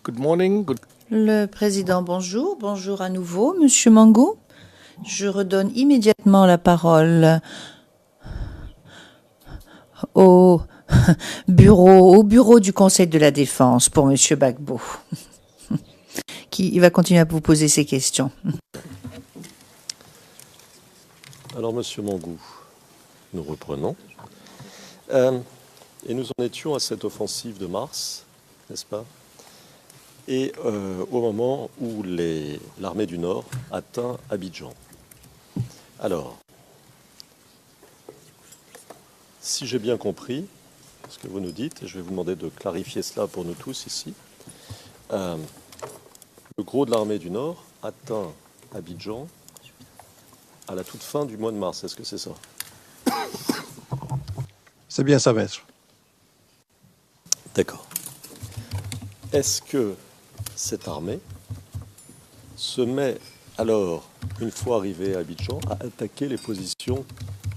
Good morning. Le président, bonjour. Bonjour à nouveau, Monsieur Mangou. Je redonne immédiatement la parole au bureau du Conseil de la Défense pour Monsieur Gbagbo, qui va continuer à vous poser ses questions. Alors, Monsieur Mangou, nous reprenons. Et nous en étions à cette offensive de mars, n'est-ce pas? Et au moment où l'armée du Nord atteint Abidjan. Alors, si j'ai bien compris ce que vous nous dites, et je vais vous demander de clarifier cela pour nous tous ici, le gros de l'armée du Nord atteint Abidjan à la toute fin du mois de mars. Est-ce que c'est ça? C'est bien ça, maître. D'accord. Est-ce que cette armée se met alors, une fois arrivée à Abidjan, à attaquer les positions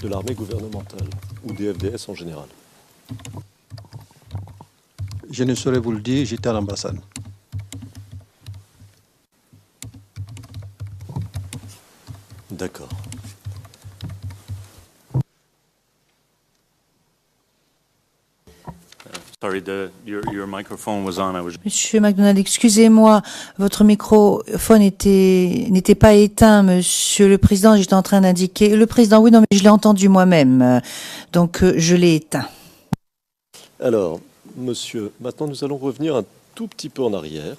de l'armée gouvernementale ou des FDS en général? Je ne saurais vous le dire, j'étais à l'ambassade. D'accord. Sorry, your microphone was on. Monsieur McDonald, excusez-moi, votre microphone n'était pas éteint, Monsieur le Président. J'étais en train d'indiquer. Le Président, oui, non, mais je l'ai entendu moi-même, donc je l'ai éteint. Alors, monsieur, maintenant nous allons revenir un tout petit peu en arrière.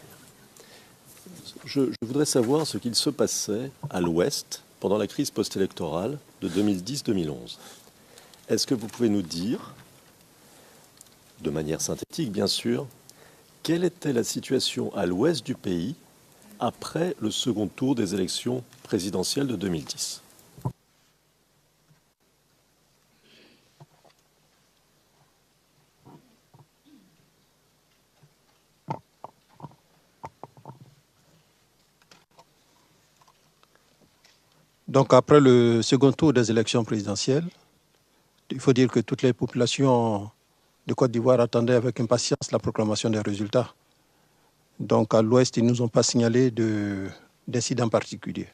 Je voudrais savoir ce qu'il se passait à l'Ouest pendant la crise post-électorale de 2010-2011. Est-ce que vous pouvez nous dire, de manière synthétique bien sûr, quelle était la situation à l'Ouest du pays après le second tour des élections présidentielles de 2010? Donc après le second tour des élections présidentielles, il faut dire que toutes les populations de Côte d'Ivoire attendaient avec impatience la proclamation des résultats. Donc à l'Ouest, ils ne nous ont pas signalé d'incidents particuliers.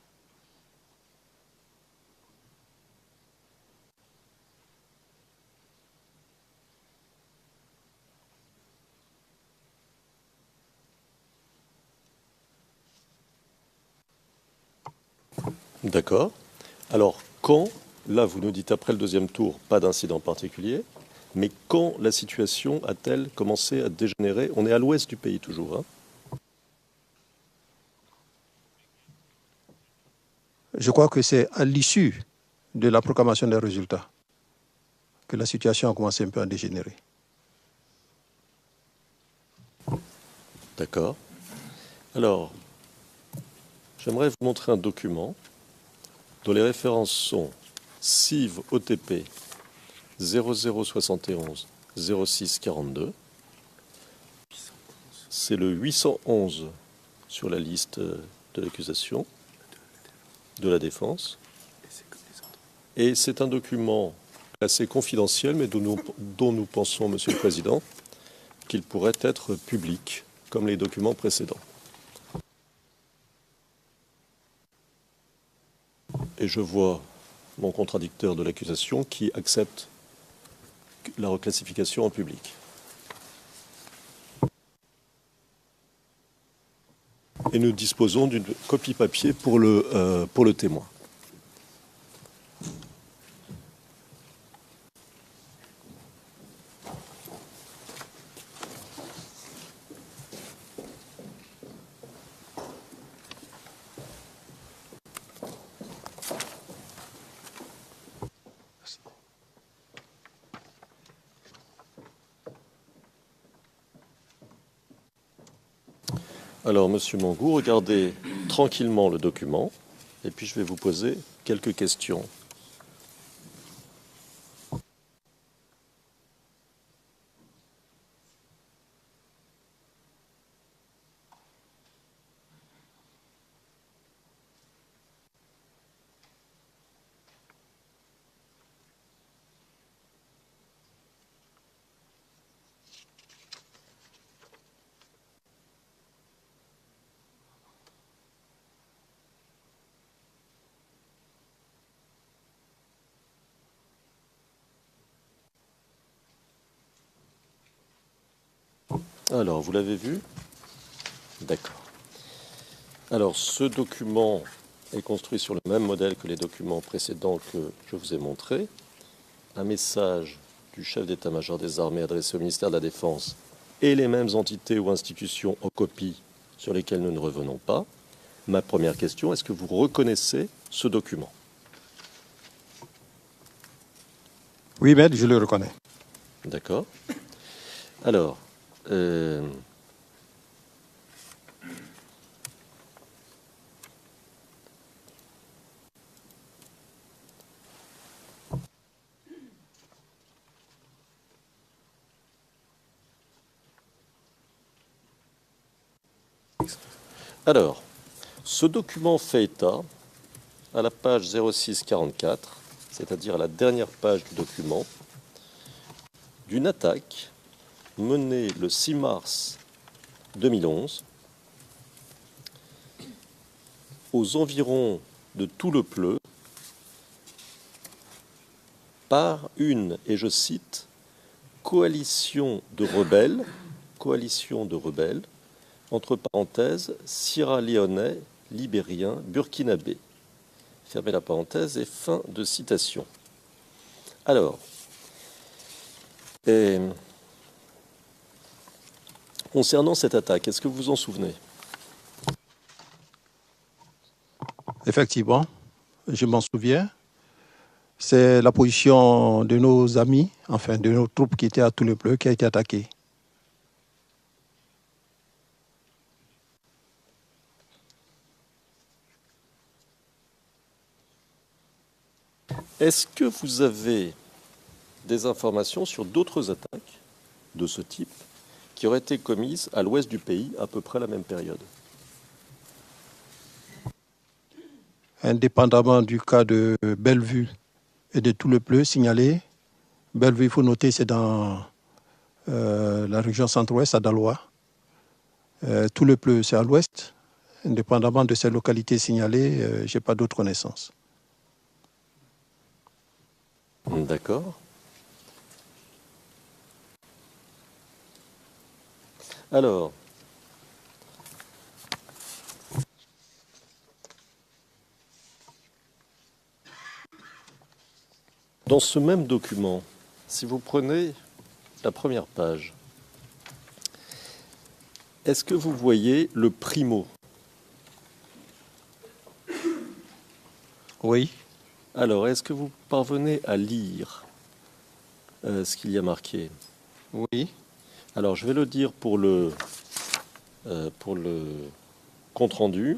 D'accord. Alors, quand, là vous nous dites après le deuxième tour, pas d'incident particulier, mais quand la situation a-t-elle commencé à dégénérer? On est à l'ouest du pays toujours, hein? Je crois que c'est à l'issue de la proclamation des résultats que la situation a commencé un peu à dégénérer. D'accord. Alors, j'aimerais vous montrer un document dont les références sont CIV OTP 0071 06 42. C'est le 811 sur la liste de l'accusation de la défense. Et c'est un document assez confidentiel, mais dont nous pensons, Monsieur le Président, qu'il pourrait être public, comme les documents précédents. Et je vois mon contradicteur de l'accusation qui accepte la reclassification en public. Et nous disposons d'une copie papier pour le témoin. Alors, Monsieur Mangou, regardez tranquillement le document, et puis je vais vous poser quelques questions. Alors, vous l'avez vu? D'accord. Alors, ce document est construit sur le même modèle que les documents précédents que je vous ai montrés. Un message du chef d'état-major des armées adressé au ministère de la Défense et les mêmes entités ou institutions en copie sur lesquelles nous ne revenons pas. Ma première question, est-ce que vous reconnaissez ce document? Oui, maître, je le reconnais. D'accord. Alors, ce document fait état, à la page 0644, c'est-à-dire à la dernière page du document, d'une attaque menée le 6 mars 2011 aux environs de Toulepleu par une, et je cite, coalition de rebelles, entre parenthèses, sierra-léonais, libériens, burkinabés. Fermez la parenthèse et fin de citation. Alors, concernant cette attaque, est-ce que vous vous en souvenez? Effectivement, je m'en souviens. C'est la position de nos amis, enfin de nos troupes qui étaient à Toulepleu, qui a été attaquée. Est-ce que vous avez des informations sur d'autres attaques de ce type qui auraient été commises à l'ouest du pays à peu près à la même période? Indépendamment du cas de Bellevue et de Toulepleu signalé, Bellevue, il faut noter, c'est dans la région centre-ouest, à Daloa. Toulepleu, c'est à l'ouest. Indépendamment de ces localités signalées, je n'ai pas d'autres connaissances. D'accord. Alors, dans ce même document, si vous prenez la première page, est-ce que vous voyez le primo? Oui. Alors, est-ce que vous parvenez à lire ce qu'il y a marqué? Oui. Alors, je vais le dire pour le compte-rendu,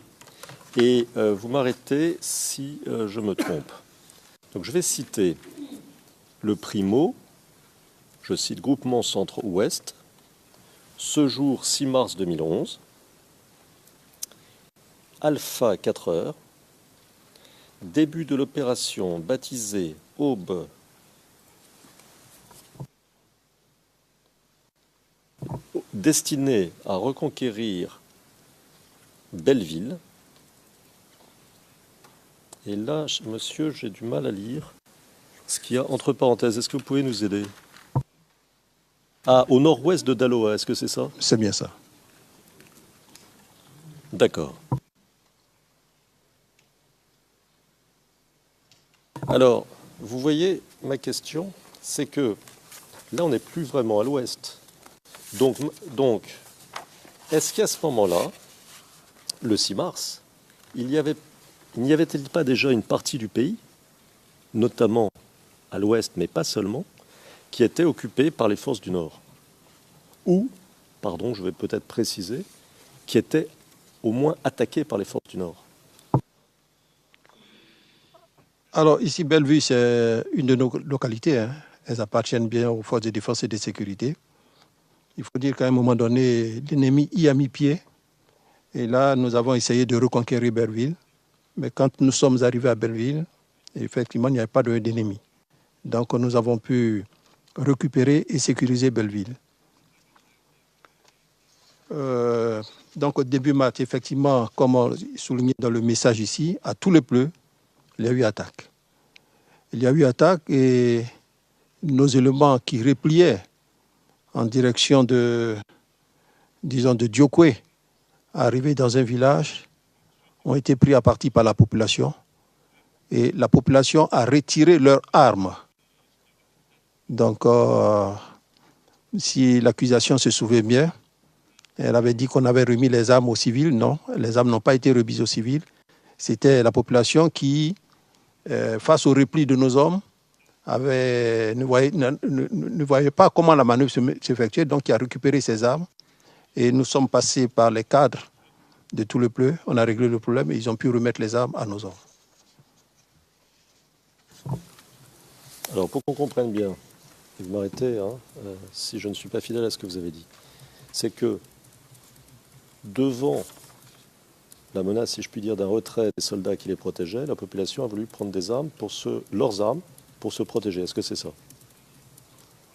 et vous m'arrêtez si je me trompe. Donc, je vais citer le primo, je cite groupement centre-ouest, ce jour 6 mars 2011, alpha 4 heures, début de l'opération baptisée Aube destinée à reconquérir Belleville. Et là, monsieur, j'ai du mal à lire ce qu'il y a entre parenthèses. Est-ce que vous pouvez nous aider? Ah, au nord-ouest de Daloa, est-ce que c'est ça? C'est bien ça. D'accord. Alors, vous voyez, ma question, c'est que là, on n'est plus vraiment à l'ouest. Donc, est-ce qu'à ce moment-là, le 6 mars, il n'y avait-il pas déjà une partie du pays, notamment à l'ouest, mais pas seulement, qui était occupée par les forces du Nord? Ou, pardon, je vais peut-être préciser, qui était au moins attaquée par les forces du Nord? Alors, ici, Bellevue, c'est une de nos localités. Hein. Elles appartiennent bien aux forces de défense et de sécurité. Il faut dire qu'à un moment donné, l'ennemi y a mis pied. Et là, nous avons essayé de reconquérir Belleville. Mais quand nous sommes arrivés à Belleville, effectivement, il n'y avait pas d'ennemi. Donc, nous avons pu récupérer et sécuriser Belleville. Donc, au début mars, effectivement, comme souligné dans le message ici, à Toulepleu, il y a eu attaque. Il y a eu attaque et nos éléments qui repliaient en direction de disons, de Diokwe, arrivés dans un village, ont été pris à partie par la population. Et la population a retiré leurs armes. Donc, si l'accusation se souvient bien, elle avait dit qu'on avait remis les armes aux civils. Non, les armes n'ont pas été remises aux civils. C'était la population qui, face au repli de nos hommes, ne voyait pas comment la manœuvre s'effectuait, donc qui a récupéré ses armes. Et nous sommes passés par les cadres de tout le pleu. On a réglé le problème et ils ont pu remettre les armes à nos hommes. Alors, pour qu'on comprenne bien, et vous m'arrêtez si je ne suis pas fidèle à ce que vous avez dit, c'est que devant la menace, si je puis dire, d'un retrait des soldats qui les protégeaient, la population a voulu prendre des armes leurs armes pour se protéger. Est-ce que c'est ça?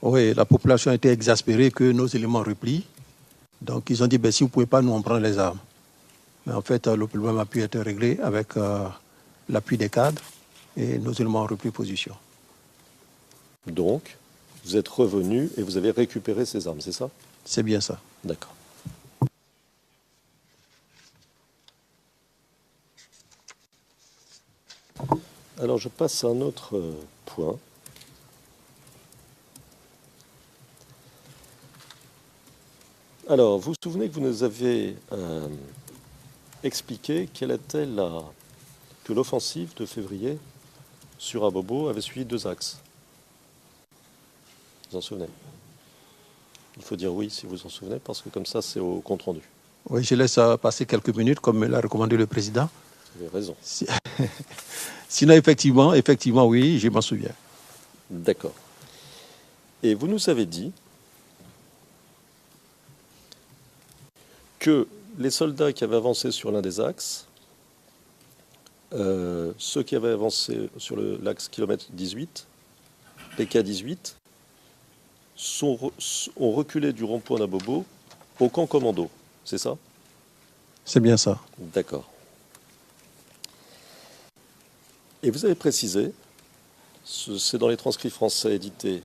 Oui, la population était exaspérée que nos éléments replient. Donc ils ont dit, si vous ne pouvez pas, nous on prend les armes. Mais en fait, le problème a pu être réglé avec l'appui des cadres et nos éléments ont repris position. Donc, vous êtes revenu et vous avez récupéré ces armes, c'est ça? C'est bien ça. D'accord. Alors, je passe à un autre point. Alors, vous vous souvenez que vous nous avez expliqué que l'offensive de février sur Abobo avait suivi 2 axes. Vous en souvenez? Il faut dire oui si vous en souvenez, parce que comme ça, c'est au compte rendu. Oui, je laisse passer quelques minutes, comme l'a recommandé le président. Vous avez raison. Sinon, effectivement, oui, je m'en souviens. D'accord. Et vous nous avez dit que les soldats qui avaient avancé sur l'un des axes, ceux qui avaient avancé sur l'axe kilomètre 18, PK 18, ont reculé du rond-point d'Abobo au camp commando. C'est ça? C'est bien ça. D'accord. Et vous avez précisé, c'est dans les transcrits français édités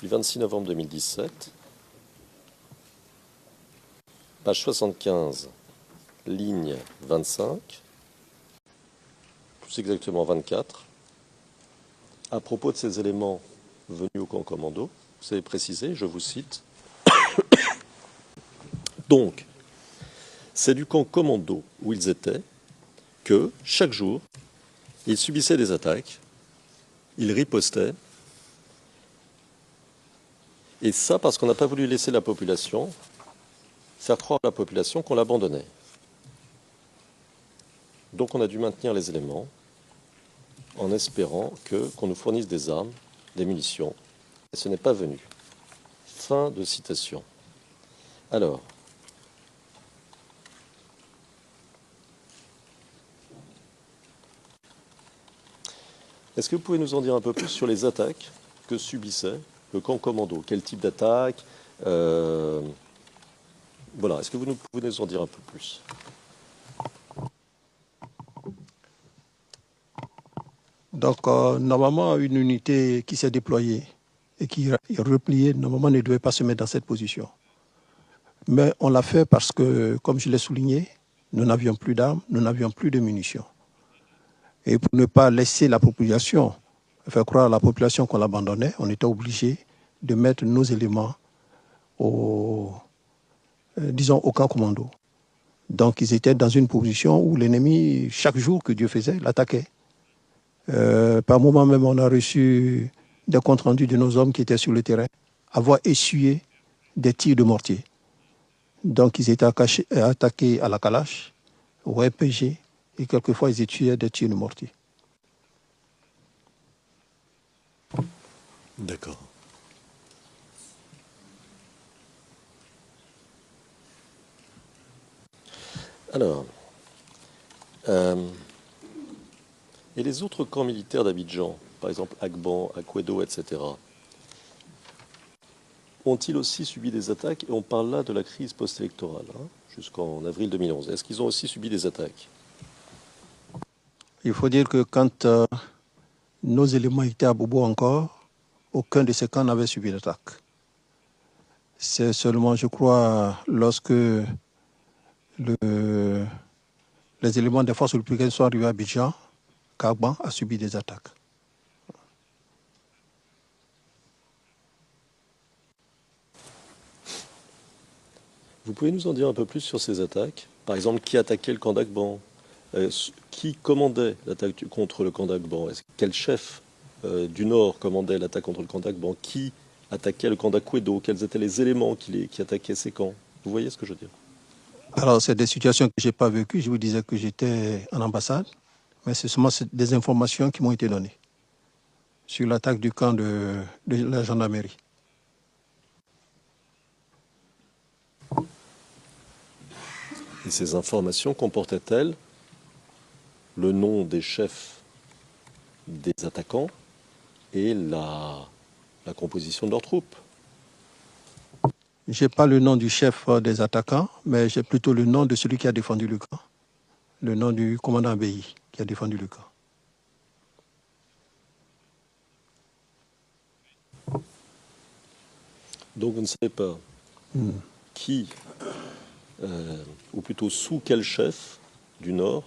du 26 novembre 2017, page 75, ligne 25, plus exactement 24, à propos de ces éléments venus au camp commando, vous avez précisé, je vous cite, donc, c'est du camp commando où ils étaient que, chaque jour, ils subissaient des attaques, ils ripostaient, et ça parce qu'on n'a pas voulu laisser la population, faire croire à la population qu'on l'abandonnait. Donc on a dû maintenir les éléments en espérant qu'on nous fournisse des armes, des munitions, et ce n'est pas venu. Fin de citation. Alors, est-ce que vous pouvez nous en dire un peu plus sur les attaques que subissait le camp commando? Quel type d'attaque? Voilà, est-ce que vous pouvez nous en dire un peu plus? Donc, normalement, une unité qui s'est déployée et qui est repliée, normalement, ne devait pas se mettre dans cette position. Mais on l'a fait parce que, comme je l'ai souligné, nous n'avions plus d'armes, nous n'avions plus de munitions. Et pour ne pas laisser la population, faire croire à la population qu'on l'abandonnait, on était obligé de mettre nos éléments au camp commando. Donc, ils étaient dans une position où l'ennemi, chaque jour que Dieu faisait, l'attaquait. Par moment même, on a reçu des comptes rendus de nos hommes qui étaient sur le terrain, avoir essuyé des tirs de mortier. Donc, ils étaient attaqués à la calache, au RPG, et quelquefois, ils essuyaient des tirs de mortier. D'accord. Alors, et les autres camps militaires d'Abidjan, par exemple Agban, Akwedo, etc., ont-ils aussi subi des attaques? Et on parle là de la crise post-électorale, jusqu'en avril 2011. Est-ce qu'ils ont aussi subi des attaques? Il faut dire que quand nos éléments étaient à Bobo encore, aucun de ces camps n'avait subi d'attaque. C'est seulement, je crois, lorsque les éléments des forces républicaines sont arrivés à Abidjan qu'Agban a subi des attaques. Vous pouvez nous en dire un peu plus sur ces attaques? Par exemple, qui attaquait le camp d'Agban? Qui commandait l'attaque contre le camp d'Agban? Quel chef du Nord commandait l'attaque contre le camp d'Agban? Qui attaquait le camp d'Akwedo? Quels étaient les éléments qui attaquaient ces camps? Vous voyez ce que je veux dire? Alors, c'est des situations que je n'ai pas vécues. Je vous disais que j'étais en ambassade, mais c'est seulement des informations qui m'ont été données sur l'attaque du camp de la gendarmerie. Et ces informations comportaient-elles le nom des chefs des attaquants et la composition de leurs troupes? Je n'ai pas le nom du chef des attaquants, mais j'ai plutôt le nom de celui qui a défendu le camp. Le nom du commandant Abéi qui a défendu le camp. Donc vous ne savez pas qui, ou plutôt sous quel chef du Nord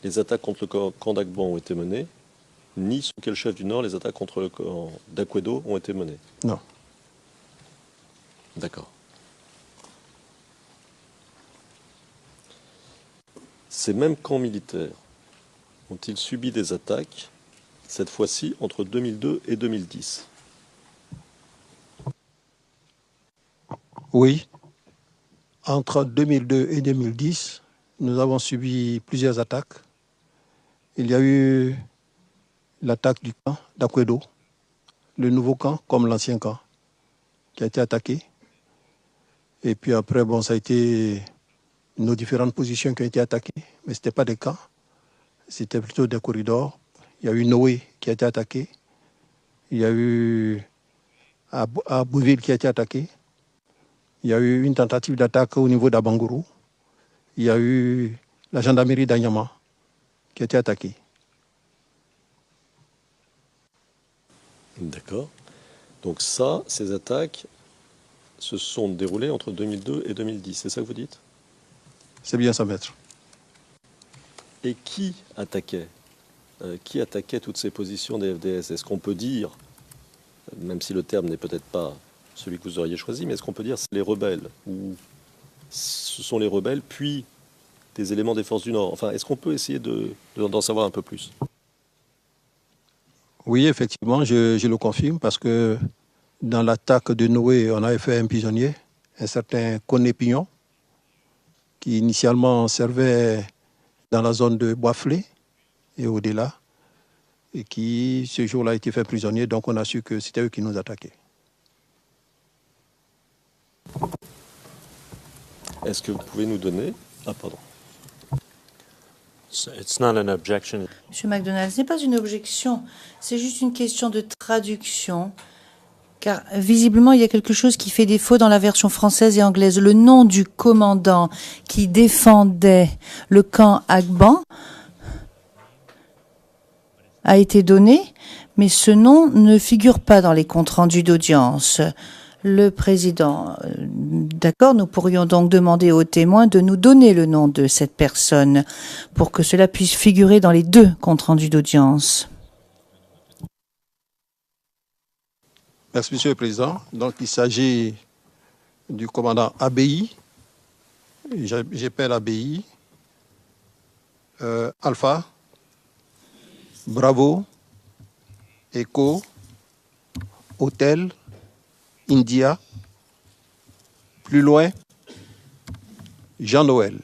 les attaques contre le camp d'Agban ont été menées, ni sous quel chef du Nord les attaques contre le camp d'Akwedo ont été menées? Non. D'accord. Ces mêmes camps militaires ont-ils subi des attaques, cette fois-ci entre 2002 et 2010? Oui. Entre 2002 et 2010, nous avons subi plusieurs attaques. Il y a eu l'attaque du camp d'Akwedo, le nouveau camp comme l'ancien camp, qui a été attaqué. Et puis après, bon, ça a été nos différentes positions qui ont été attaquées, mais ce n'était pas des camps, c'était plutôt des corridors. Il y a eu Noé qui a été attaqué. Il y a eu à Bouville qui a été attaqué. Il y a eu une tentative d'attaque au niveau d'Abangourou. Il y a eu la gendarmerie d'Anyama qui a été attaquée. D'accord. Donc ça, ces attaques se sont déroulées entre 2002 et 2010, c'est ça que vous dites? C'est bien ça, maître. Et qui attaquait toutes ces positions des FDS? Est-ce qu'on peut dire, même si le terme n'est peut-être pas celui que vous auriez choisi, mais est-ce qu'on peut dire c'est les rebelles? Ou ce sont les rebelles, puis des éléments des forces du Nord? Enfin, est-ce qu'on peut essayer d'en savoir un peu plus? Oui, effectivement, je le confirme parce que dans l'attaque de Noé, on avait fait un prisonnier, un certain Koné Pignon, qui initialement servait dans la zone de Boisflé et au-delà, et qui ce jour-là a été fait prisonnier, donc on a su que c'était eux qui nous attaquaient. Est-ce que vous pouvez nous donner... Ah, pardon. It's not an objection. Monsieur McDonald, ce n'est pas une objection, c'est juste une question de traduction. Car visiblement, il y a quelque chose qui fait défaut dans la version française et anglaise. Le nom du commandant qui défendait le camp Agban a été donné, mais ce nom ne figure pas dans les comptes rendus d'audience. Le président, d'accord, nous pourrions donc demander aux témoins de nous donner le nom de cette personne pour que cela puisse figurer dans les deux comptes rendus d'audience. Merci, Monsieur le Président. Donc, il s'agit du commandant Abéi. J'appelle Abéi. Alpha, Bravo, Echo, Hôtel, India, plus loin, Jean-Noël.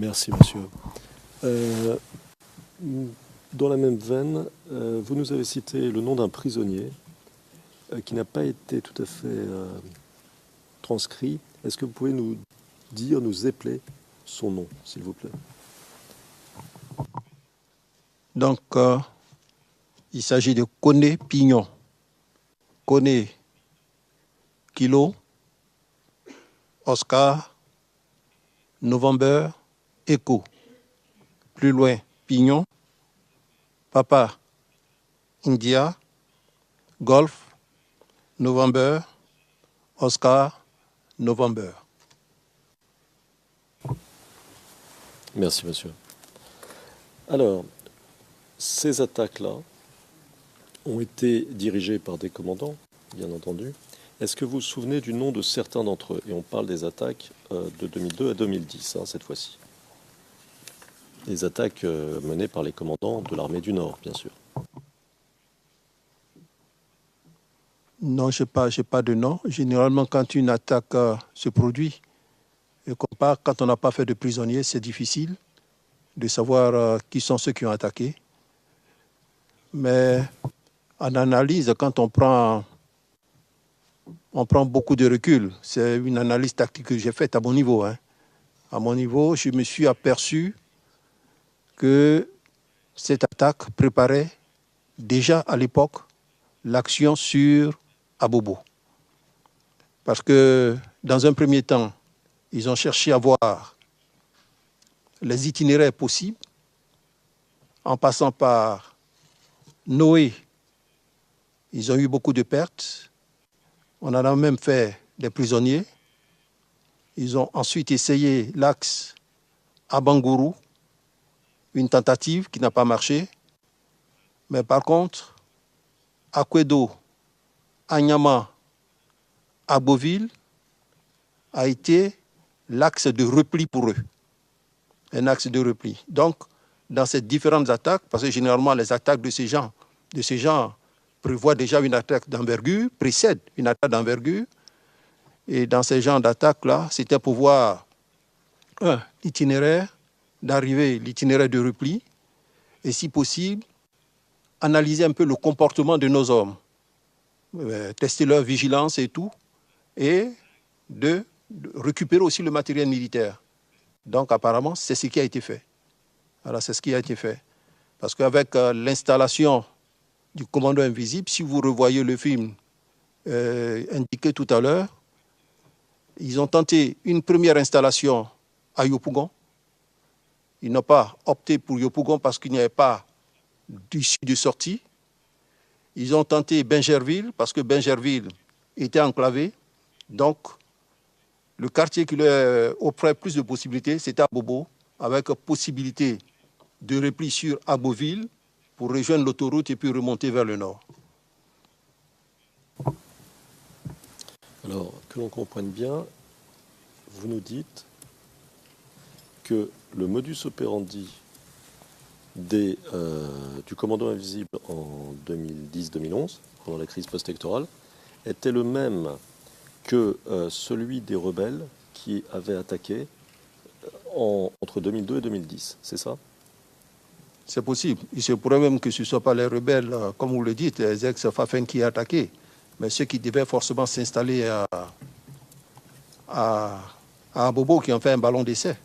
Merci, monsieur. Dans la même veine, vous nous avez cité le nom d'un prisonnier qui n'a pas été tout à fait transcrit. Est-ce que vous pouvez nous dire, nous épeler son nom, s'il vous plaît? Donc, il s'agit de Koné Pignon. Koné Kilo, Oscar, November, Echo. Plus loin, Pignon, Papa, India, Golf, November, Oscar, November. Merci, monsieur. Alors, ces attaques-là ont été dirigées par des commandants, bien entendu. Est-ce que vous vous souvenez du nom de certains d'entre eux? Et on parle des attaques de 2002 à 2010, cette fois-ci. Les attaques menées par les commandants de l'armée du Nord, bien sûr. Non, je n'ai pas de nom. Généralement, quand une attaque se produit, et quand on n'a pas fait de prisonniers, c'est difficile de savoir qui sont ceux qui ont attaqué. Mais en analyse, quand on prend beaucoup de recul. C'est une analyse tactique que j'ai faite à mon niveau. À mon niveau, je me suis aperçu que cette attaque préparait déjà à l'époque l'action sur Abobo. Parce que dans un premier temps, ils ont cherché à voir les itinéraires possibles en passant par Noé. Ils ont eu beaucoup de pertes. On en a même fait des prisonniers. Ils ont ensuite essayé l'axe à Bangourou, une tentative qui n'a pas marché. Mais par contre, à Kwedo, à Nyama, à Beauville, a été l'axe de repli pour eux. Un axe de repli. Donc, dans ces différentes attaques, parce que généralement les attaques de ces gens prévoient déjà une attaque d'envergure, précèdent une attaque d'envergure. Et dans ces genres d'attaques-là, c'était pour voir l'itinéraire d'arrivée, l'itinéraire de repli, et si possible, analyser un peu le comportement de nos hommes, tester leur vigilance et tout, et de récupérer aussi le matériel militaire. Donc apparemment, c'est ce qui a été fait. Voilà, c'est ce qui a été fait. Parce qu'avec l'installation du commando invisible, si vous revoyez le film indiqué tout à l'heure, ils ont tenté une première installation à Yopougon. Ils n'ont pas opté pour Yopougon parce qu'il n'y avait pas d'issue de sortie. Ils ont tenté Bingerville parce que Bingerville était enclavé. Donc, le quartier qui leur offrait plus de possibilités, c'était Abobo, avec possibilité de repli sur Aboville pour rejoindre l'autoroute et puis remonter vers le nord. Alors, que l'on comprenne bien, vous nous dites que le modus operandi du commando invisible en 2010-2011, pendant la crise post-électorale, était le même que celui des rebelles qui avaient attaqué entre 2002 et 2010, c'est ça? C'est possible. Il se pourrait même que ce ne soit pas les rebelles, comme vous le dites, les ex-Fafen qui ont attaqué, mais ceux qui devaient forcément s'installer à Abobo qui ont fait un ballon d'essai.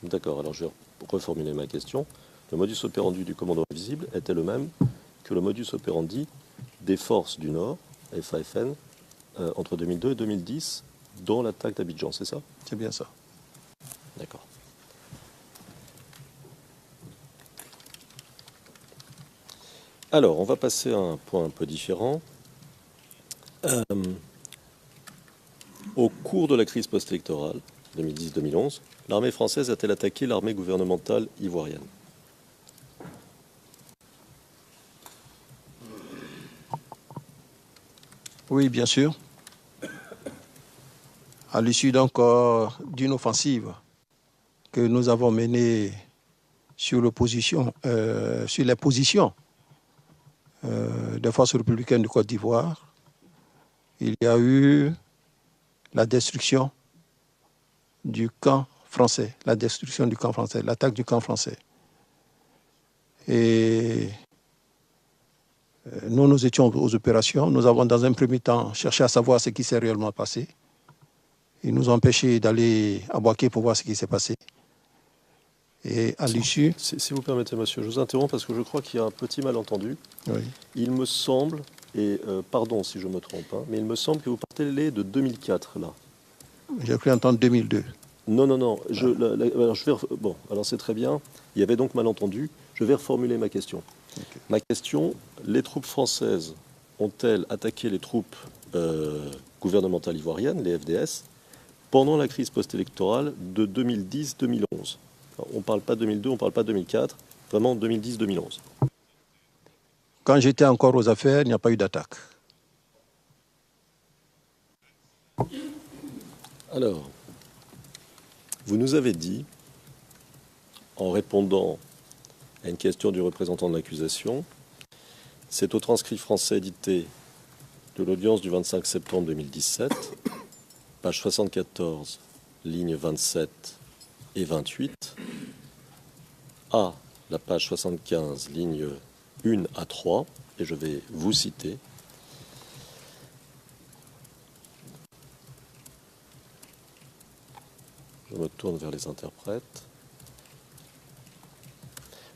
D'accord, alors je vais reformuler ma question. Le modus operandi du commando invisible était le même que le modus operandi des forces du Nord, FAFN, entre 2002 et 2010, dans l'attaque d'Abidjan, c'est ça? C'est bien ça. D'accord. Alors, on va passer à un point un peu différent. Au cours de la crise post-électorale, 2010-2011, l'armée française a-t-elle attaqué l'armée gouvernementale ivoirienne? Oui, bien sûr. À l'issue donc d'une offensive que nous avons menée sur les positions des forces républicaines de Côte d'Ivoire, il y a eu la destruction du camp français, la destruction du camp français, l'attaque du camp français. Et nous étions aux opérations. Nous avons dans un premier temps cherché à savoir ce qui s'est réellement passé. Ils nous ont empêchés d'aller à Boaké pour voir ce qui s'est passé. Et à l'issue... Si vous permettez, monsieur, je vous interromps parce que je crois qu'il y a un petit malentendu. Oui. Il me semble, et pardon si je me trompe, hein, mais il me semble que vous partez de 2004, là. J'ai cru entendre 2002. Non. Alors c'est très bien. Il y avait donc malentendu. Je vais reformuler ma question. Okay. Ma question, les troupes françaises ont-elles attaqué les troupes gouvernementales ivoiriennes, les FDS, pendant la crise post-électorale de 2010-2011 ? On ne parle pas 2002, on ne parle pas 2004, vraiment 2010-2011. Quand j'étais encore aux affaires, il n'y a pas eu d'attaque. Alors, vous nous avez dit, en répondant à une question du représentant de l'accusation, c'est au transcrit français édité de l'audience du 25 septembre 2017, page 74, lignes 27 et 28, à la page 75, lignes 1 à 3, et je vais vous citer. Je me tourne vers les interprètes.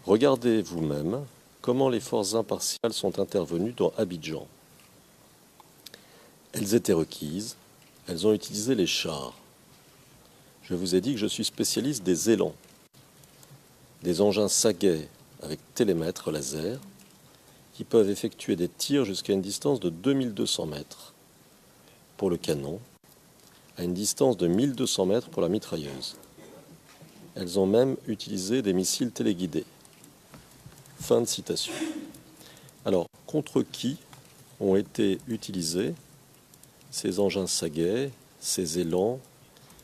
Regardez vous-même comment les forces impartiales sont intervenues dans Abidjan. Elles étaient requises, elles ont utilisé les chars. Je vous ai dit que je suis spécialiste des élans, des engins Saguet avec télémètre laser qui peuvent effectuer des tirs jusqu'à une distance de 2200 mètres pour le canon, à une distance de 1200 mètres pour la mitrailleuse. Elles ont même utilisé des missiles téléguidés. Fin de citation. Alors, contre qui ont été utilisés ces engins Saguet, ces élans,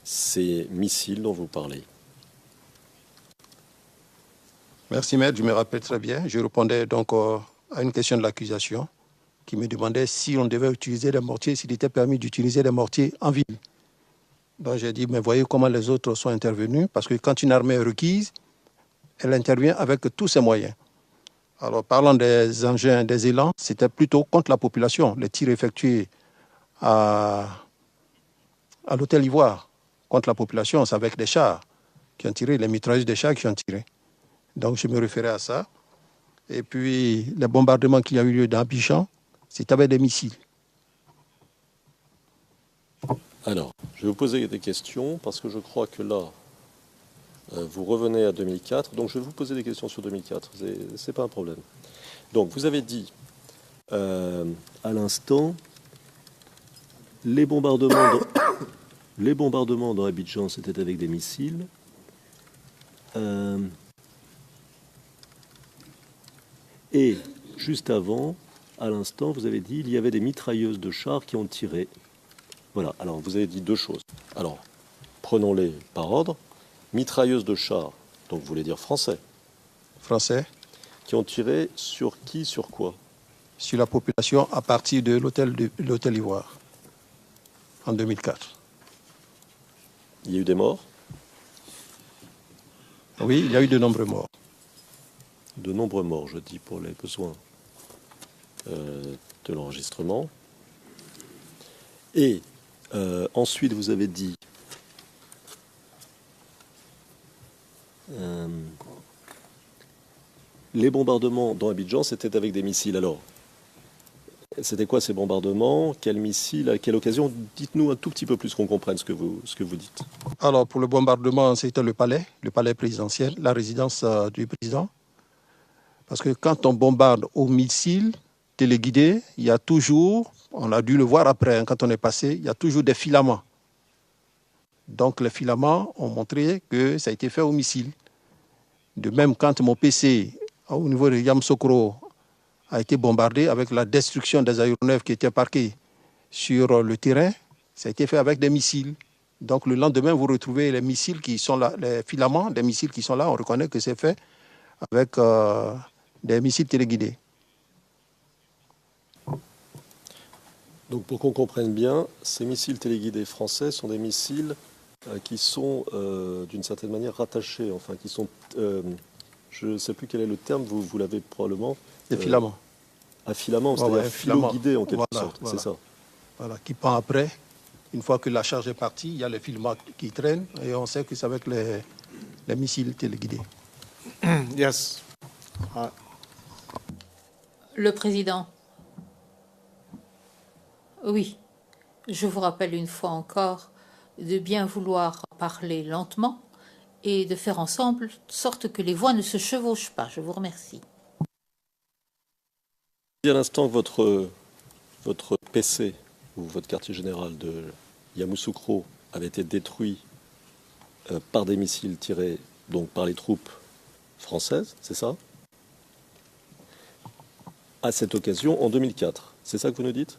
ces missiles dont vous parlez? Merci, maître, je me rappelle très bien. Je répondais donc à une question de l'accusation qui me demandait si on devait utiliser des mortiers, s'il était permis d'utiliser des mortiers en ville. Donc j'ai dit, mais voyez comment les autres sont intervenus, parce que quand une armée est requise, elle intervient avec tous ses moyens. Alors, parlant des engins, des élans, c'était plutôt contre la population, les tirs effectués à l'hôtel Ivoire contre la population, c'est avec des chars qui ont tiré, les mitrailleuses des chars qui ont tiré. Donc, je me référais à ça. Et puis, les bombardements qu'il y a eu lieu dans Abidjan, c'était avec des missiles. Alors, je vais vous poser des questions parce que je crois que là, vous revenez à 2004. Donc, je vais vous poser des questions sur 2004. C'est pas un problème. Donc, vous avez dit à l'instant, les bombardements dans Abidjan, c'était avec des missiles. Et juste avant, à l'instant, vous avez dit il y avait des mitrailleuses de chars qui ont tiré. Voilà, alors vous avez dit deux choses. Alors, prenons-les par ordre. Mitrailleuses de chars, donc vous voulez dire français. Français. Qui ont tiré sur qui, sur quoi? Sur la population à partir de l'hôtel Ivoire, en 2004. Il y a eu des morts? Oui, il y a eu de nombreux morts. De nombreux morts, je dis, pour les besoins de l'enregistrement. Et ensuite, vous avez dit les bombardements dans Abidjan, c'était avec des missiles. Alors, c'était quoi ces bombardements? Quels missiles? À quelle occasion? Dites-nous un tout petit peu plus qu'on comprenne ce que vous dites. Alors, pour le bombardement, c'était le palais présidentiel, la résidence du président. Parce que quand on bombarde au missile téléguidé, il y a toujours, on a dû le voir après, quand on est passé, il y a toujours des filaments. Donc les filaments ont montré que ça a été fait au missile. De même, quand mon PC, au niveau de Yamoussoukro, a été bombardé avec la destruction des aéronefs qui étaient parqués sur le terrain, ça a été fait avec des missiles. Donc le lendemain, vous retrouvez les missiles qui sont là, les filaments des missiles qui sont là, on reconnaît que c'est fait avec des missiles téléguidés. Donc pour qu'on comprenne bien, ces missiles téléguidés français sont des missiles qui sont d'une certaine manière rattachés, enfin qui sont, je ne sais plus quel est le terme, vous l'avez probablement. Des filaments. Un filament, c'est-à-dire un filament philo-guidé en quelque Voilà, sorte, voilà. c'est ça. Voilà, qui pend après. Une fois que la charge est partie, il y a les filaments qui traînent et on sait que c'est avec les missiles téléguidés. Yes. Le président. Oui, je vous rappelle une fois encore de bien vouloir parler lentement et de faire ensemble de sorte que les voix ne se chevauchent pas. Je vous remercie. À l'instant que votre PC ou votre quartier général de Yamoussoukro avait été détruit par des missiles tirés donc par les troupes françaises, c'est ça? À cette occasion, en 2004. C'est ça que vous nous dites?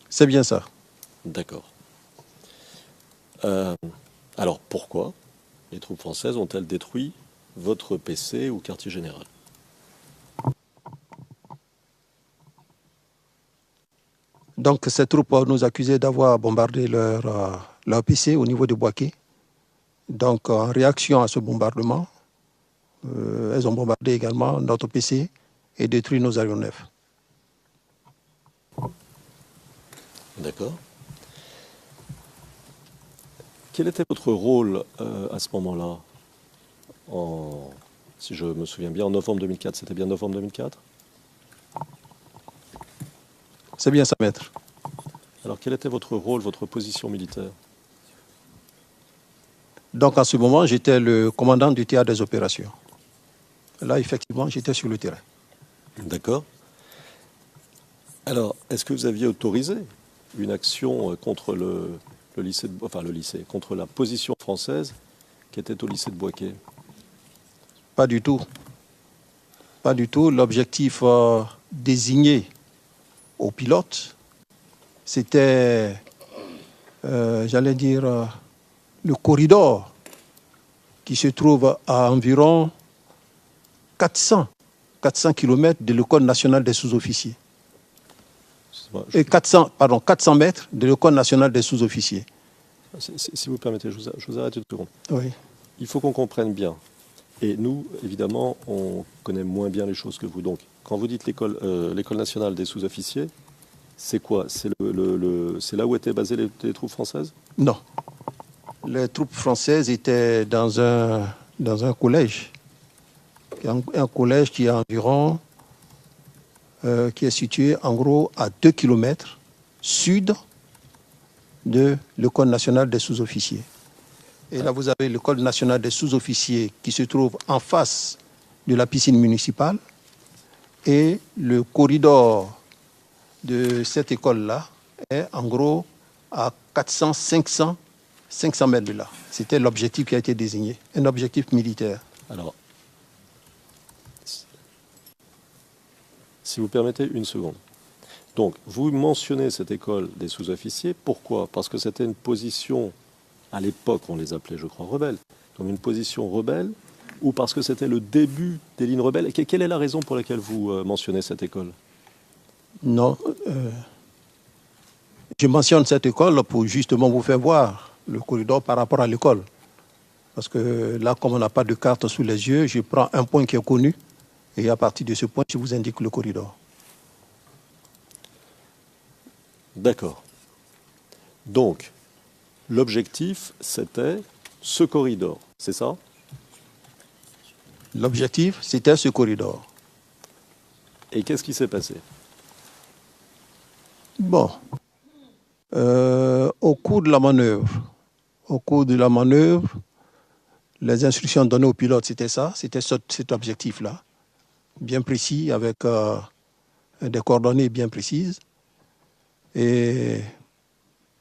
C'est bien ça. D'accord. Alors pourquoi les troupes françaises ont-elles détruit votre PC ou quartier général? Donc ces troupes nous accusaient d'avoir bombardé leur PC au niveau de Bouaké. Donc en réaction à ce bombardement, elles ont bombardé également notre PC et détruit nos aéronefs. D'accord. Quel était votre rôle à ce moment-là, si je me souviens bien, en novembre 2004? C'était bien novembre 2004? C'est bien ça, maître. Alors quel était votre rôle, votre position militaire? Donc en ce moment, j'étais le commandant du théâtre des opérations. Là, effectivement, j'étais sur le terrain. D'accord. Alors, est-ce que vous aviez autorisé une action contre le lycée, contre la position française qui était au lycée de Bouaké? Pas du tout. Pas du tout. L'objectif désigné aux pilotes, c'était, j'allais dire, le corridor qui se trouve à environ 400 km de l'école nationale des sous-officiers. Et 400 mètres de l'école nationale des sous-officiers. Si vous permettez, je vous arrête une seconde. Oui. Il faut qu'on comprenne bien. Et nous, évidemment, on connaît moins bien les choses que vous. Donc, quand vous dites l'école nationale des sous-officiers, c'est quoi? C'est là où étaient basées les troupes françaises? Non. Les troupes françaises étaient dans un collège. Un collège qui est environ, qui est situé en gros à 2 km sud de l'école nationale des sous-officiers. Et là, vous avez l'école nationale des sous-officiers qui se trouve en face de la piscine municipale. Et le corridor de cette école-là est en gros à 500 mètres de là. C'était l'objectif qui a été désigné, un objectif militaire. Alors, si vous permettez une seconde. Donc, vous mentionnez cette école des sous-officiers. Pourquoi? Parce que c'était une position, à l'époque, on les appelait, je crois, rebelles. Donc, une position rebelle, ou parce que c'était le début des lignes rebelles. Et quelle est la raison pour laquelle vous mentionnez cette école? Non. Je mentionne cette école pour justement vous faire voir le corridor par rapport à l'école. Parce que là, comme on n'a pas de carte sous les yeux, je prends un point qui est connu. Et à partir de ce point, je vous indique le corridor. D'accord. Donc, l'objectif, c'était ce corridor, c'est ça? L'objectif, c'était ce corridor. Et qu'est-ce qui s'est passé? Bon. Au cours de la manœuvre, les instructions données aux pilotes, c'était ça, c'était cet objectif-là, bien précis, avec des coordonnées bien précises. Et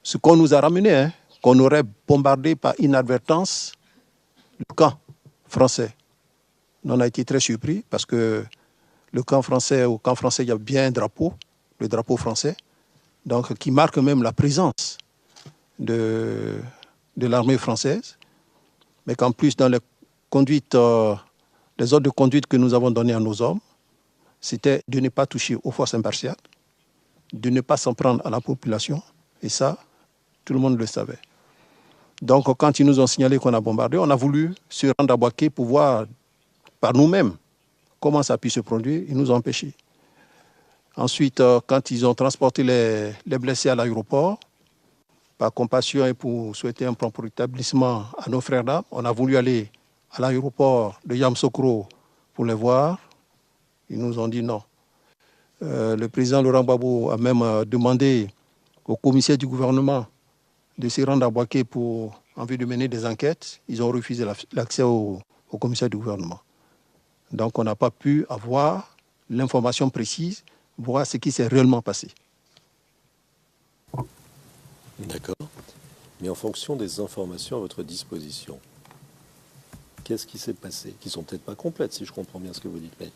ce qu'on nous a ramené, qu'on aurait bombardé par inadvertance le camp français. On a été très surpris parce que au camp français, il y a bien un drapeau, le drapeau français, donc qui marque même la présence de l'armée française, mais qu'en plus dans les ordres de conduite que nous avons donnés à nos hommes, c'était de ne pas toucher aux forces impartiales, de ne pas s'en prendre à la population, et ça, tout le monde le savait. Donc, quand ils nous ont signalé qu'on a bombardé, on a voulu se rendre à Boaké pour voir par nous-mêmes comment ça a pu se produire. Ils nous ont empêchés. Ensuite, quand ils ont transporté les blessés à l'aéroport, par compassion et pour souhaiter un prompt rétablissement à nos frères d'armes, on a voulu aller à l'aéroport de Yamoussoukro pour les voir. Ils nous ont dit non. Le président Laurent Gbagbo a même demandé au commissaire du gouvernement de se rendre à Boaké en vue de mener des enquêtes. Ils ont refusé l'accès au commissaire du gouvernement. Donc on n'a pas pu avoir l'information précise, voir ce qui s'est réellement passé. D'accord. Mais en fonction des informations à votre disposition, qu'est-ce qui s'est passé? Qui ne sont peut-être pas complètes, si je comprends bien ce que vous dites, mais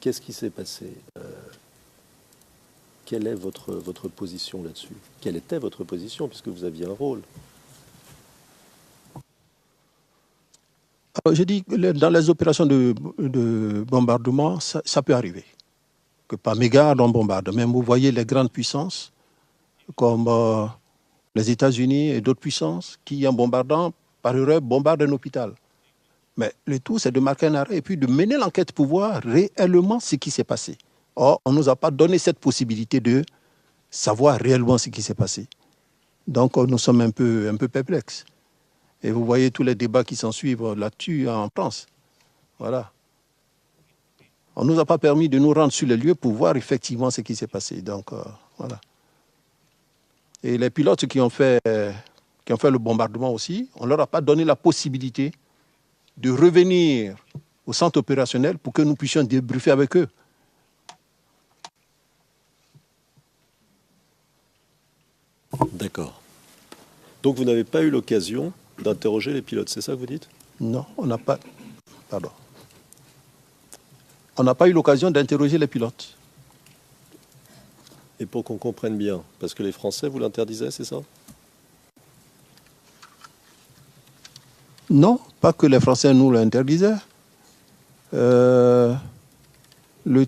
qu'est-ce qui s'est passé? Quelle est votre position là-dessus? Quelle était votre position, puisque vous aviez un rôle? Alors, je dis que dans les opérations de bombardement, ça peut arriver. Que par mégarde, on bombarde. Même vous voyez les grandes puissances, comme les États-Unis et d'autres puissances, qui, en bombardant, par erreur, bombardent un hôpital. Mais le tout, c'est de marquer un arrêt et puis de mener l'enquête pour voir réellement ce qui s'est passé. Or, on ne nous a pas donné cette possibilité de savoir réellement ce qui s'est passé. Donc, nous sommes un peu perplexes. Et vous voyez tous les débats qui s'en suivent là-dessus en France. Voilà. On ne nous a pas permis de nous rendre sur les lieux pour voir effectivement ce qui s'est passé. Donc, voilà. Et les pilotes qui ont fait le bombardement aussi, on ne leur a pas donné la possibilité de revenir au centre opérationnel pour que nous puissions débriefer avec eux. D'accord. Donc vous n'avez pas eu l'occasion d'interroger les pilotes, c'est ça que vous dites? Non, on n'a pas... Pardon. On n'a pas eu l'occasion d'interroger les pilotes. Et pour qu'on comprenne bien, parce que les Français vous l'interdisaient, c'est ça? Non, pas que les Français nous l'interdisaient. Le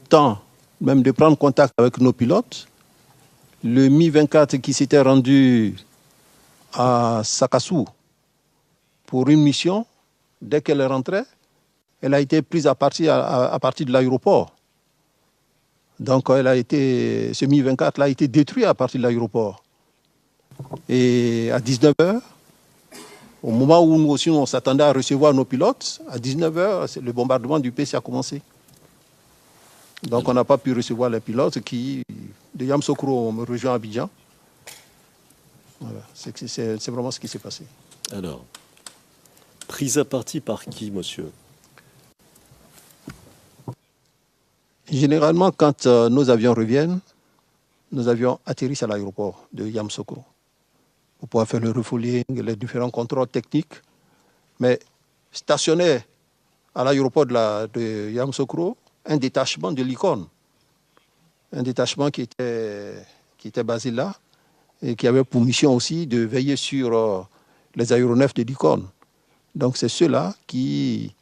temps même de prendre contact avec nos pilotes, le Mi-24 qui s'était rendu à Sakassou pour une mission, dès qu'elle est rentrée, elle a été prise à partir de l'aéroport. Donc ce Mi-24 a été détruit à partir de l'aéroport. Et à 19h, au moment où nous aussi on s'attendait à recevoir nos pilotes, à 19h, le bombardement du PC a commencé. Donc on n'a pas pu recevoir les pilotes qui, de Yamoussoukro, me rejoint à Abidjan. Voilà, c'est vraiment ce qui s'est passé. Alors, prise à partie par qui, monsieur? Généralement, quand nos avions reviennent, nos avions atterrissent à l'aéroport de Yamoussoukro pour pouvoir faire le refueling, les différents contrôles techniques. Mais stationné à l'aéroport de Yamoussoukro, un détachement de l'Icône. Un détachement qui était basé là et qui avait pour mission aussi de veiller sur les aéronefs de l'Icône. Donc c'est ceux-là qui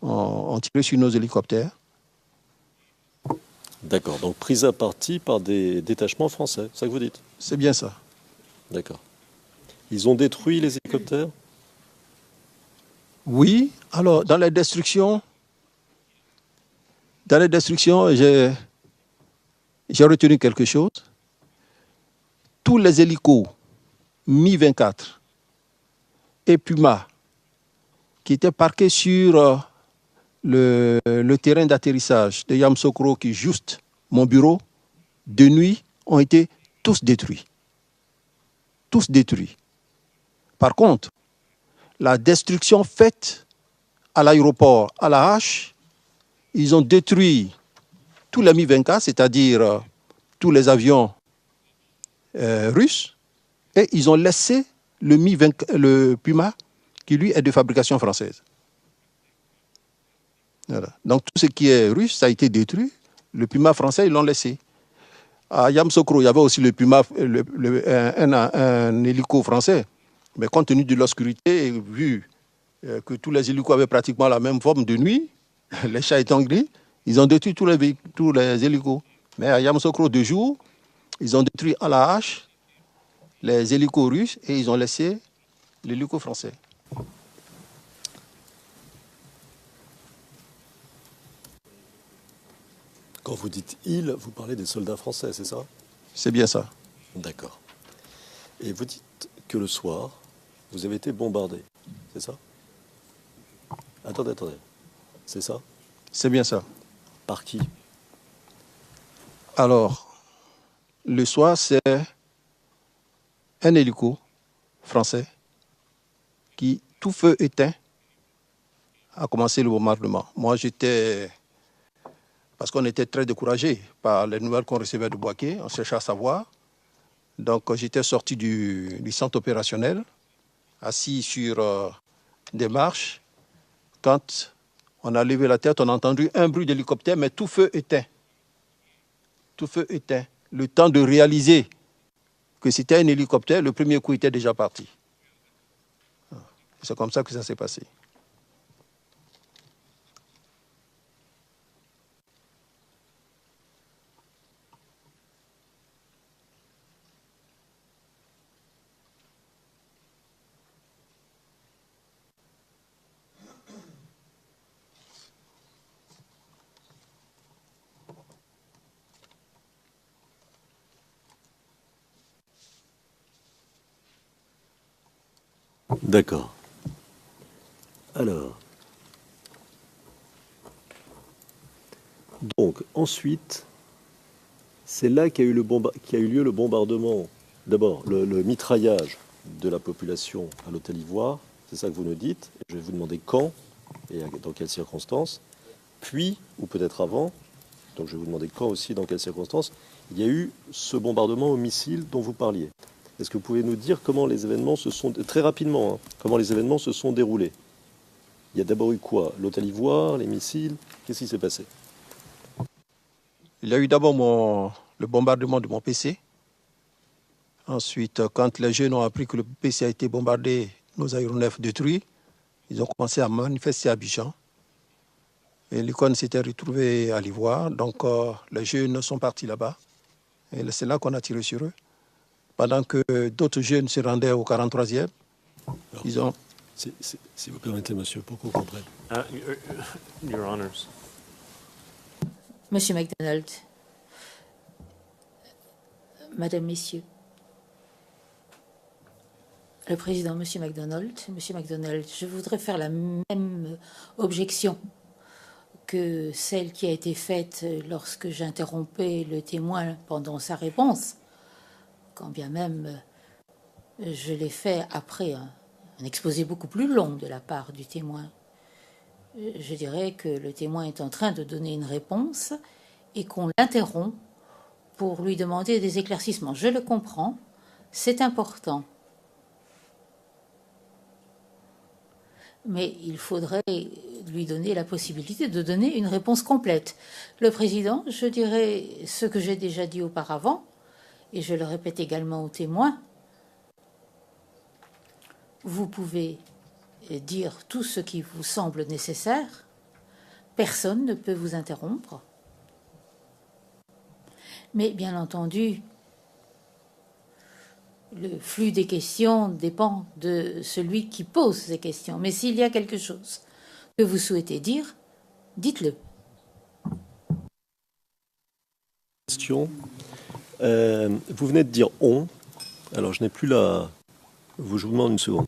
ont tiré sur nos hélicoptères. D'accord, donc prise à partie par des détachements français, c'est ça que vous dites? C'est bien ça. D'accord. Ils ont détruit les hélicoptères? Oui, alors dans les destructions, j'ai retenu quelque chose. Tous les hélicos Mi-24 et Puma qui étaient parqués sur le terrain d'atterrissage de Yamoussoukro, qui est juste mon bureau, de nuit, ont été tous détruits. Tous détruits. Par contre, la destruction faite à l'aéroport, à la hache, ils ont détruit tous les Mi-24, c'est-à-dire tous les avions russes, et ils ont laissé le Puma, qui lui est de fabrication française. Voilà. Donc tout ce qui est russe, ça a été détruit. Le Puma français, ils l'ont laissé. À Yamoussoukro, il y avait aussi le Puma, un hélico français. Mais compte tenu de l'obscurité, et vu que tous les hélicos avaient pratiquement la même forme de nuit, les chats étant gris, ils ont détruit tous les hélicos. Mais à Yamoussoukro, de jour, ils ont détruit à la hache les hélicos russes et ils ont laissé l'hélico français. Quand vous dites « ils », vous parlez des soldats français, c'est ça? C'est bien ça. D'accord. Et vous dites que le soir, vous avez été bombardé, c'est ça? Attendez. C'est ça? C'est bien ça. Par qui? Alors, le soir, c'est un hélico français qui, tout feu éteint, a commencé le bombardement. Moi, parce qu'on était très découragés par les nouvelles qu'on recevait de Bouaké, on cherchait à savoir. Donc, j'étais sorti du centre opérationnel, assis sur des marches. Quand on a levé la tête, on a entendu un bruit d'hélicoptère, mais tout feu éteint. Tout feu éteint. Le temps de réaliser que c'était un hélicoptère, le premier coup était déjà parti. C'est comme ça que ça s'est passé. D'accord. Alors. Donc, ensuite, c'est là qu'a eu lieu le bombardement. D'abord, le mitraillage de la population à l'Hôtel Ivoire, c'est ça que vous nous dites. Je vais vous demander quand et dans quelles circonstances. Puis, ou peut-être avant, donc je vais vous demander quand aussi, dans quelles circonstances, il y a eu ce bombardement au missile dont vous parliez. Est-ce que vous pouvez nous dire comment les événements très rapidement, comment les événements se sont déroulés? Il y a d'abord eu quoi? L'Hôtel Ivoire, les missiles, qu'est-ce qui s'est passé? Il y a eu d'abord le bombardement de mon PC. Ensuite, quand les jeunes ont appris que le PC a été bombardé, nos aéronefs détruits, ils ont commencé à manifester à Abidjan. Et l'icône s'était retrouvée à l'Ivoire. Donc, les jeunes sont partis là-bas. Et c'est là qu'on a tiré sur eux. Pendant que d'autres jeunes se rendaient au 43e, ils ont... Si vous permettez, monsieur, pour qu'on comprenne. Your Honors. Monsieur MacDonald, Madame, Messieurs, le président, Monsieur MacDonald, je voudrais faire la même objection que celle qui a été faite lorsque j'interrompais le témoin pendant sa réponse, quand bien même je l'ai fait après un exposé beaucoup plus long de la part du témoin. Je dirais que le témoin est en train de donner une réponse et qu'on l'interrompt pour lui demander des éclaircissements. Je le comprends, c'est important. Mais il faudrait lui donner la possibilité de donner une réponse complète. Le président, je dirais ce que j'ai déjà dit auparavant, et je le répète également aux témoins. Vous pouvez dire tout ce qui vous semble nécessaire. Personne ne peut vous interrompre. Mais bien entendu, le flux des questions dépend de celui qui pose ces questions. Mais s'il y a quelque chose que vous souhaitez dire, dites-le. Question. Vous venez de dire « on ». Alors, je n'ai plus la... Je vous demande une seconde.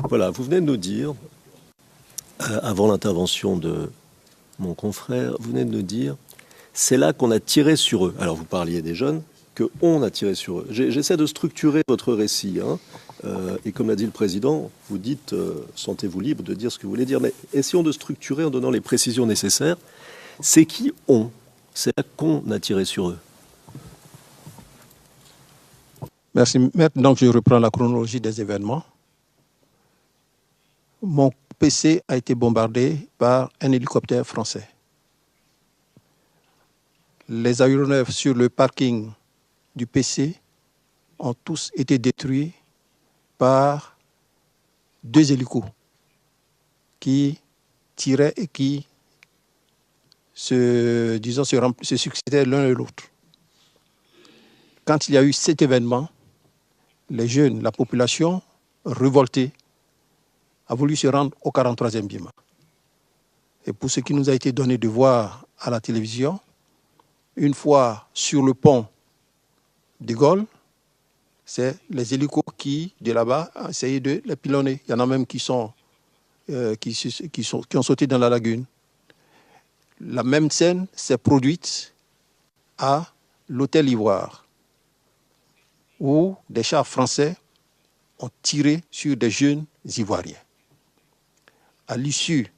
Voilà, vous venez de nous dire, avant l'intervention de mon confrère, vous venez de nous dire, c'est là qu'on a tiré sur eux. Alors vous parliez des jeunes, qu'on a tiré sur eux. J'essaie de structurer votre récit, et comme l'a dit le président, vous dites, sentez-vous libre de dire ce que vous voulez dire, mais essayons de structurer en donnant les précisions nécessaires. C'est qui on? C'est là qu'on a tiré sur eux. Merci, maître. Donc, je reprends la chronologie des événements. Mon PC a été bombardé par un hélicoptère français. Les aéronefs sur le parking du PC ont tous été détruits par 2 hélicos qui tiraient et qui se succédaient l'un et l'autre. Quand il y a eu cet événement, les jeunes, la population révoltée, a voulu se rendre au 43e BIMA. Et pour ce qui nous a été donné de voir à la télévision, une fois sur le pont de Gaulle, c'est les hélicos qui, de là-bas, ont essayé de les pilonner. Il y en a même qui ont sauté dans la lagune. La même scène s'est produite à l'hôtel Ivoire, où des chars français ont tiré sur des jeunes Ivoiriens. À l'issue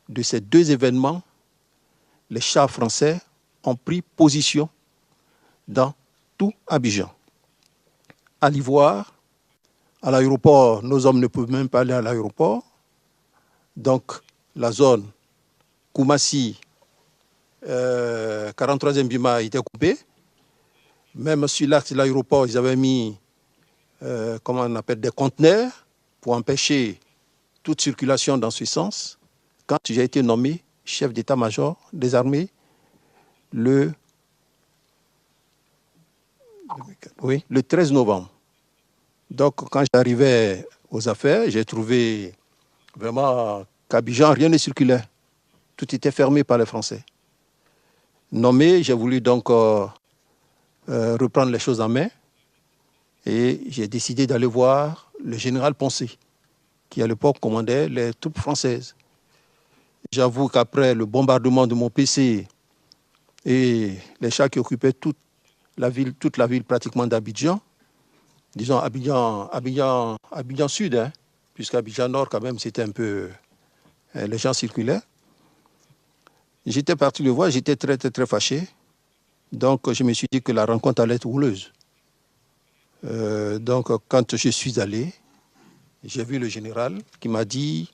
de ces 2 événements, les chars français ont pris position dans tout Abidjan. À l'Ivoire, à l'aéroport, nos hommes ne peuvent même pas aller à l'aéroport. Donc, la zone Koumassi, 43e BIMA a été coupée. Même sur l'axe de l'aéroport, ils avaient mis des conteneurs pour empêcher toute circulation dans ce sens. Quand j'ai été nommé chef d'état-major des armées le 13 novembre. Donc, quand j'arrivais aux affaires, j'ai trouvé vraiment qu'Abidjan, rien ne circulait. Tout était fermé par les Français. Nommé, j'ai voulu donc reprendre les choses en main et j'ai décidé d'aller voir le général Poncé, qui à l'époque commandait les troupes françaises. J'avoue qu'après le bombardement de mon PC et les chars qui occupaient toute la ville pratiquement d'Abidjan, disons Abidjan Sud, puisqu'Abidjan Nord quand même c'était un peu... les gens circulaient. J'étais parti le voir, j'étais très, très, très fâché. Donc, je me suis dit que la rencontre allait être houleuse. Donc, quand je suis allé, j'ai vu le général qui m'a dit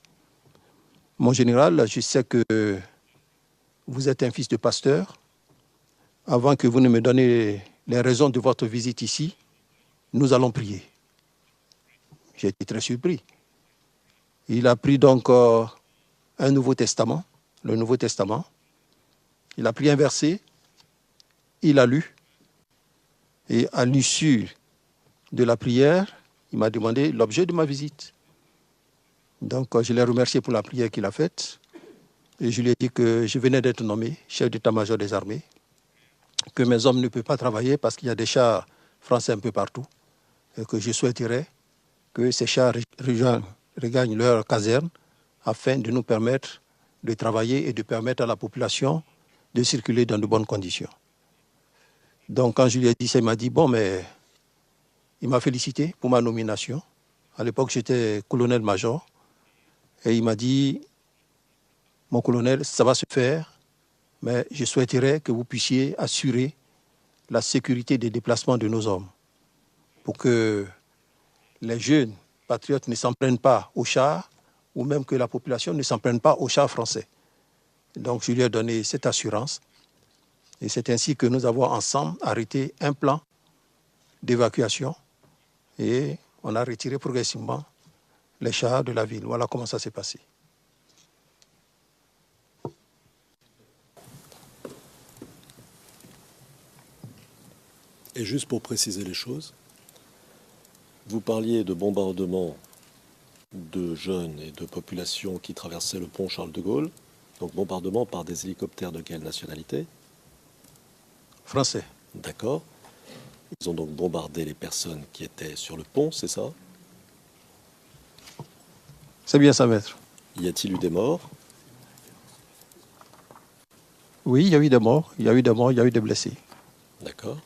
« Mon général, je sais que vous êtes un fils de pasteur. Avant que vous ne me donniez les raisons de votre visite ici, nous allons prier. » J'ai été très surpris. Il a pris donc un Nouveau Testament, le Nouveau Testament. Il a pris un verset, il a lu, et à l'issue de la prière, il m'a demandé l'objet de ma visite. Donc, je l'ai remercié pour la prière qu'il a faite, et je lui ai dit que je venais d'être nommé chef d'état-major des armées, que mes hommes ne peuvent pas travailler parce qu'il y a des chars français un peu partout, et que je souhaiterais que ces chars regagnent leur caserne afin de nous permettre de travailler et de permettre à la population de circuler dans de bonnes conditions. Donc, quand je lui ai dit ça, il m'a dit, bon, mais il m'a félicité pour ma nomination. À l'époque, j'étais colonel-major. Et il m'a dit, mon colonel, ça va se faire, mais je souhaiterais que vous puissiez assurer la sécurité des déplacements de nos hommes pour que les jeunes patriotes ne s'en prennent pas aux chars ou même que la population ne s'en prenne pas aux chars français. Donc, je lui ai donné cette assurance. Et c'est ainsi que nous avons ensemble arrêté un plan d'évacuation et on a retiré progressivement les chars de la ville. Voilà comment ça s'est passé. Et juste pour préciser les choses, vous parliez de bombardements de jeunes et de populations qui traversaient le pont Charles de Gaulle. Donc bombardement par des hélicoptères de quelle nationalité? Français. D'accord. Ils ont donc bombardé les personnes qui étaient sur le pont, c'est ça? C'est bien ça, maître. Y a-t-il eu des morts? Oui, il y a eu des morts, il y a eu des blessés. D'accord.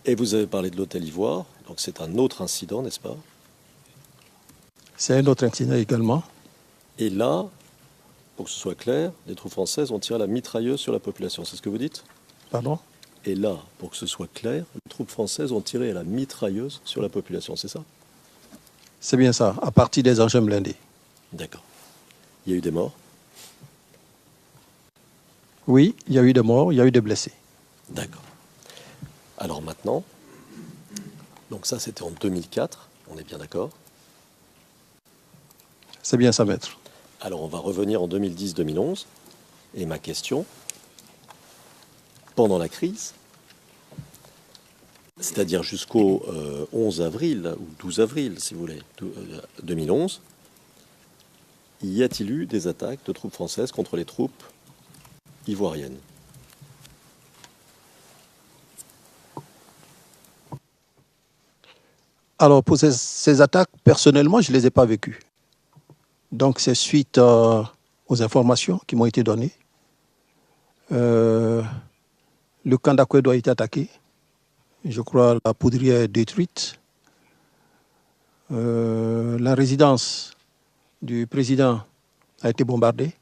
Et vous avez parlé de l'hôtel Ivoire, donc c'est un autre incident, n'est-ce pas? C'est un autre incident également. Et là, pour que ce soit clair, les troupes françaises ont tiré la mitrailleuse sur la population, c'est ce que vous dites? Pardon? Et là, pour que ce soit clair, les troupes françaises ont tiré la mitrailleuse sur la population, c'est ça? C'est bien ça, à partir des engins blindés. D'accord. Il y a eu des morts? Oui, il y a eu des morts, il y a eu des blessés. D'accord. Alors maintenant, donc ça c'était en 2004, On est bien d'accord? C'est bien ça, maître. Alors, on va revenir en 2010-2011. Et ma question, pendant la crise, c'est-à-dire jusqu'au 11 avril, ou 12 avril, si vous voulez, 2011, y a-t-il eu des attaques de troupes françaises contre les troupes ivoiriennes? Alors, pour ces attaques, personnellement, je ne les ai pas vécues. Donc, c'est suite aux informations qui m'ont été données. Le camp d'Akwedo a été attaqué. Je crois la poudrière est détruite. La résidence du président a été bombardée.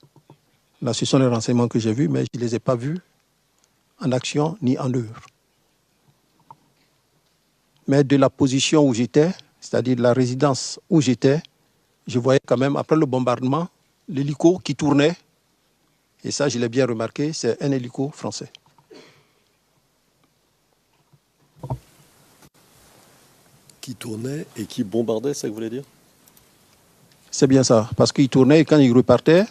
Là, ce sont les renseignements que j'ai vus, mais je ne les ai pas vus en action ni en œuvre. Mais de la position où j'étais, c'est-à-dire de la résidence où j'étais, je voyais quand même, après le bombardement, l'hélico qui tournait. Et ça, je l'ai bien remarqué, c'est un hélico français. Qui tournait et qui bombardait, c'est ça que vous voulez dire? C'est bien ça, parce qu'il tournait et quand il repartait,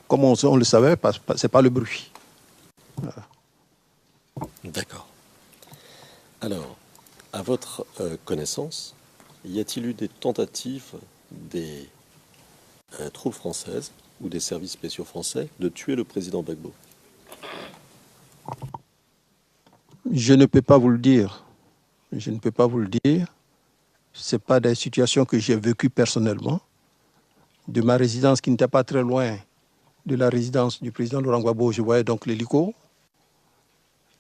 comme on le savait, c'est pas le bruit. Voilà. D'accord. Alors, à votre connaissance, y a-t-il eu des tentatives des troupes françaises ou des services spéciaux français de tuer le président Gbagbo? Je ne peux pas vous le dire. Je ne peux pas vous le dire. Ce n'est pas des situations que j'ai vécues personnellement. De ma résidence qui n'était pas très loin de la résidence du président Laurent Gbagbo, je voyais donc l'hélico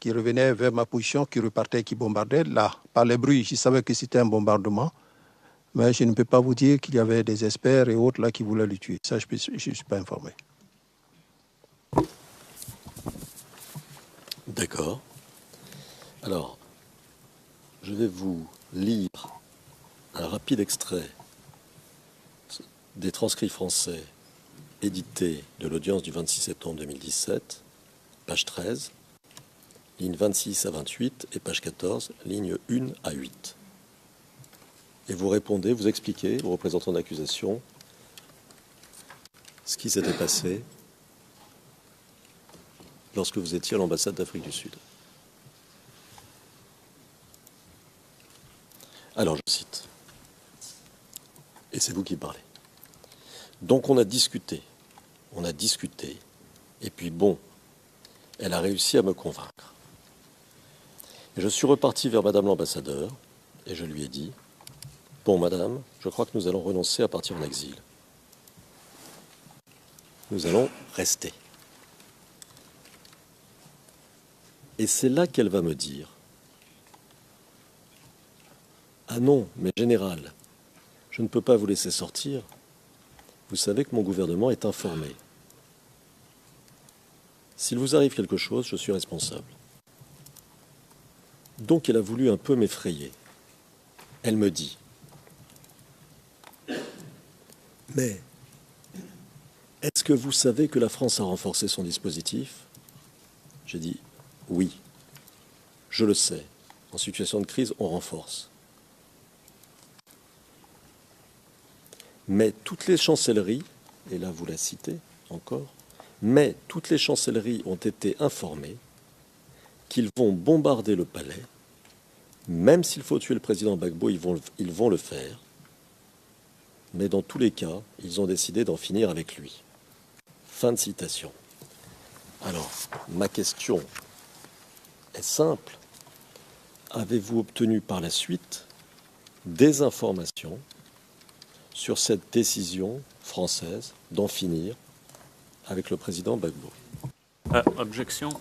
qui revenait vers ma position, qui repartait, qui bombardait. Là, par les bruits, je savais que c'était un bombardement. Mais je ne peux pas vous dire qu'il y avait des experts et autres là qui voulaient le tuer. Ça, je ne suis pas informé. D'accord. Alors, je vais vous lire un rapide extrait des transcrits français édités de l'audience du 26 septembre 2017, page 13, lignes 26 à 28 et page 14, lignes 1 à 8. Et vous répondez, vous expliquez aux représentants d'accusation ce qui s'était passé lorsque vous étiez à l'ambassade d'Afrique du Sud. Alors, je cite, et c'est vous qui parlez. Donc on a discuté, et puis bon, elle a réussi à me convaincre. Et je suis reparti vers Madame l'ambassadeur, et je lui ai dit, bon Madame, je crois que nous allons renoncer à partir en exil. Nous allons rester. Et c'est là qu'elle va me dire, ah non, mais général, je ne peux pas vous laisser sortir. Vous savez que mon gouvernement est informé. S'il vous arrive quelque chose, je suis responsable. Donc elle a voulu un peu m'effrayer. Elle me dit, mais est-ce que vous savez que la France a renforcé son dispositif? J'ai dit, oui, je le sais. En situation de crise, on renforce. Mais toutes les chancelleries, et là vous la citez encore, mais toutes les chancelleries ont été informées qu'ils vont bombarder le palais, même s'il faut tuer le président Gbagbo, ils vont le faire. Mais dans tous les cas, ils ont décidé d'en finir avec lui. Fin de citation. Alors, ma question est simple. Avez-vous obtenu par la suite des informations sur cette décision française d'en finir avec le président Gbagbo? Objection.